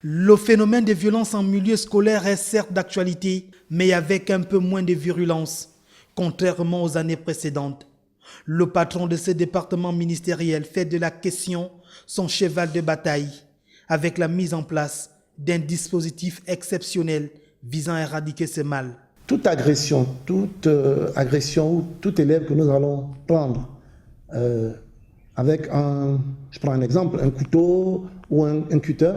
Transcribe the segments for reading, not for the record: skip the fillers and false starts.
Le phénomène des violences en milieu scolaire est certes d'actualité, mais avec un peu moins de virulence, contrairement aux années précédentes. Le patron de ce département ministériel fait de la question son cheval de bataille, avec la mise en place d'un dispositif exceptionnel visant à éradiquer ce mal. Toute agression ou tout élève que nous allons prendre avec je prends un exemple, un couteau ou un cutter,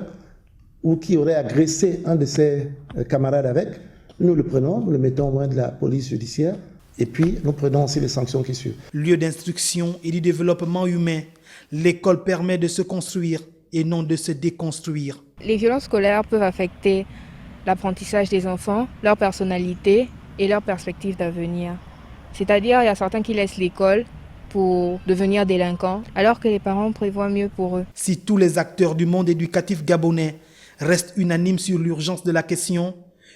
ou qui aurait agressé un de ses camarades avec, nous le prenons, nous le mettons au moins de la police judiciaire, et puis nous prenons aussi les sanctions qui suivent. Lieu d'instruction et du développement humain, l'école permet de se construire et non de se déconstruire. Les violences scolaires peuvent affecter l'apprentissage des enfants, leur personnalité et leur perspective d'avenir. C'est-à-dire, il y a certains qui laissent l'école pour devenir délinquants, alors que les parents prévoient mieux pour eux. Si tous les acteurs du monde éducatif gabonais restent unanimes sur l'urgence de la question,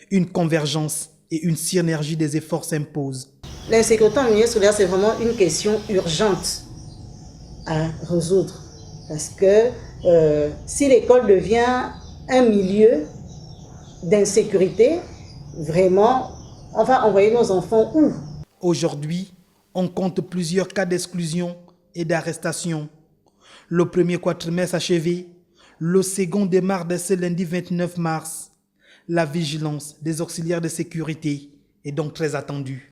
une convergence et une synergie des efforts s'imposent. L'insécurité en milieu scolaire, c'est vraiment une question urgente à résoudre. Parce que si l'école devient un milieu d'insécurité, vraiment, on va envoyer nos enfants où? Aujourd'hui, on compte plusieurs cas d'exclusion et d'arrestation. Le premier quadrimestre achevé, le second démarre dès ce lundi 29 mars. La vigilance des auxiliaires de sécurité est donc très attendue.